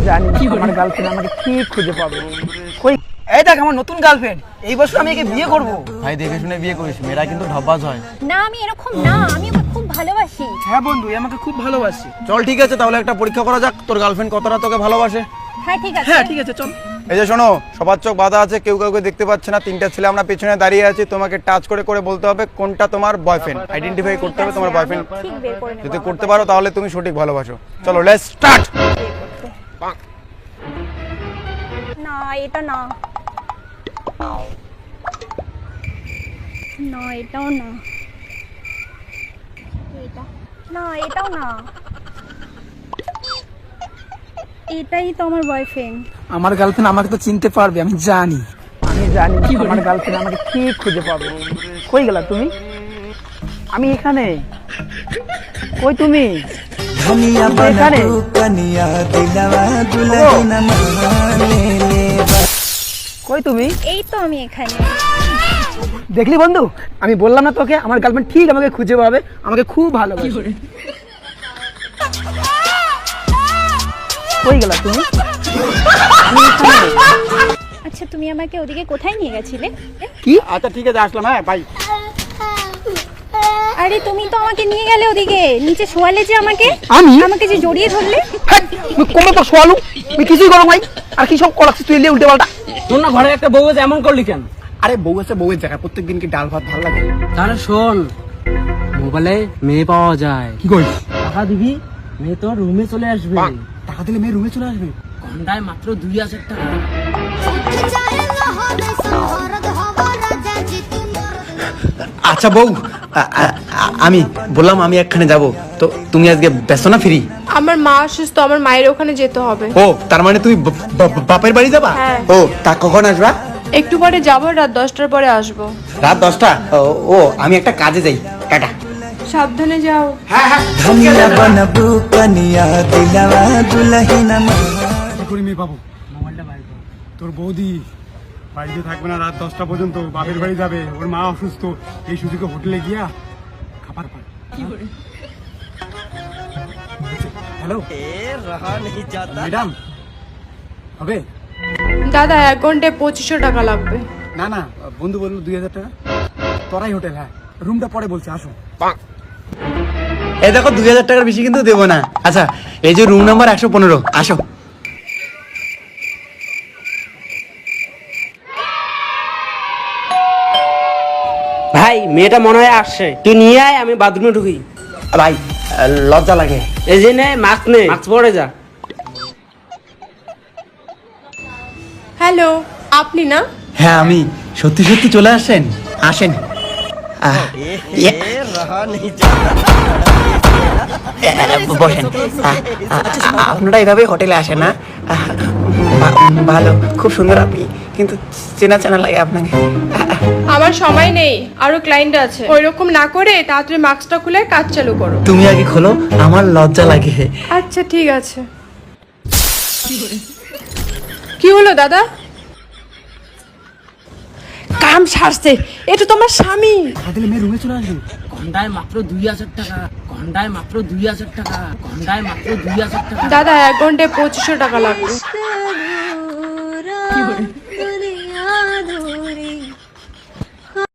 জানি আমার গার্লফ্রেন্ড আমাকে ঠিক খুঁজে পাবে। কই এই দেখ আমার নতুন গার্লফ্রেন্ড, এই বছর আমি একে বিয়ে করব। ভাই দেখে শুনে বিয়ে করিস, মেয়েরা কিন্তু ঢপবাজ হয়। না আমি এরকম না, আমি ওকে খুব ভালোবাসি। হ্যাঁ বন্ধু, এ আমাকে খুব ভালোবাসে। চল ঠিক আছে, তাহলে একটা পরীক্ষা করা যাক, তোর গার্লফ্রেন্ড কতটা তোকে ভালোবাসে। হ্যাঁ ঠিক আছে। হ্যাঁ ঠিক আছে চল। এই যে শোনো, সবার চোখ বাঁধা আছে, কেউ কাউকে দেখতে পাচ্ছে না। তিনটা ছেলে আমরা পেছনে দাঁড়িয়ে আছি, তোমাকে টাচ করে করে বলতে হবে কোনটা তোমার বয়ফ্রেন্ড, আইডেন্টিফাই করতে হবে তোমার বয়ফ্রেন্ড। ঠিক বের করে নেব। যদি করতে পারো তাহলে তুমি সঠিক ভালোবাসো। চলো লেটস স্টার্ট। না এটা না, না এটাও না, এটা না, এটাও না, এটাই তো আমার বয়ফ্রেন্ড। আমার গার্লফ্রেন্ড আমাকে তো চিনতে পারবে, আমি জানি আমার গার্লফ্রেন্ড আমাকে ঠিক খুঁজে পাবে। কই গেলা তুমি? আমি এখানে। কই তুমি? এখানে। কই তুমি? এই তো আমি এখানে। দেখলি বন্ধু, আমি বললাম না তোকে আমার গার্লফ্রেন্ড ঠিক আমাকে খুঁজে পাবে, আমাকে খুব ভালোবাসে। কই গেলা তুমি? আমি এখানে। আচ্ছা তুমি আমাকে ওদিকে কোথায় নিয়ে গেছিলে? কি? আচ্ছা ঠিক আছে আসলাম। হ্যাঁ বাই। আরে তুমি তো আমাকে নিয়ে গেলে ওদিকে, নিচে শোয়ালে যে আমাকে, আমাকে যে জড়িয়ে ধরলে। তুই কমে তো শোয়ালু, তুই কিছুই করো ভাই। আর কি সব করাচ্ছিস তুই, এলে উল্টে পাল্টা। তোর না ঘরে একটা বউ আছে, এমন করলি কেন? আরে বউ আছে, বউয়ের জায়গায় প্রত্যেকদিন কি ডাল ভাত ভালো লাগে? তাহলে শোন, মোবাইলে মেয়ে পাওয়া যায়, কি করিস? টাকা দিবি, মেয়ে তোর রুমে চলে আসবে। টাকা দিলে মেয়ে রুমে চলে আসবে? ঘন্টায় মাত্র 2000 টাকা। আচ্ছা বউ, আমি বললাম আমি একখানে যাব, তো তুমি আজকে ব্যস্ত না? ফ্রি? আমার মা অসুস্থ, আমার মায়ের ওখানে যেতে হবে। ও তার মানে তুমি বাপের বাড়ি যাবা? হ্যাঁ। ও তা কখন আসবা? একটু পরে যাবো, রাত 10টার পরে আসবো। রাত 10টা? ও আমি একটা কাজে যাই, টাটা। সাবধানে যাও। কি করি মেয়ে পাবো? তোর বৌদি বাড়িতে থাকবে না রাত 10টা পর্যন্ত, বাপের বাড়ি যাবে, ওর মা অসুস্থ। এই সুযোগে হোটেলে গিয়া খাবার পায়। হ্যালো ম্যাডাম, হবে? দাদা 1 ঘন্টায় 2500 টাকা লাগবে। না না, বন্ধু বললো 2000 টাকা। তোরাই হোটেল। হ্যাঁ রুমটা পরে বলছি, আসো। এই দেখো 2000 টাকার বেশি কিন্তু দেবো না। আচ্ছা এই যে রুম নাম্বার 115, আসো। ভাই মেয়েটা মনে হয় আসছে, তুই নিয়ে আয়, আমি বাথরুমে ঢুকি। ভাই লজ্জা লাগে। এই যে নে মাস্ক, নে মাস্ক পরে যা। হ্যালো, আপনি না? হ্যাঁ আমি। সত্যি সত্যি চলে আসেন, আসেন। বসেন। আপনারা এভাবে হোটেলে আসেন না? ভালো, খুব সুন্দর আপনি, কিন্তু চেনা চেনা লাগে আপনাকে। আমার সময় নেই, আরো ক্লায়েন্ট আছে। ওইরকম না করে তাড়াতাড়ি মাস্কটা খুলে কাজ চালু করো। তুমি আগে খোলো, আমার লজ্জা লাগে। আচ্ছা ঠিক আছে। কি হলো দাদা? কাম সারছে, এটা তোমার স্বামী। টাকা দিলে মেয়ে রুমে চলে আসবে। ঘন্টায় মাত্র 2000 টাকা, ঘন্টায় মাত্র 2000 টাকা, ঘন্টায় মাত্র 2000 টাকা। দাদা 1 ঘন্টায় 2500 টাকা লাগবে।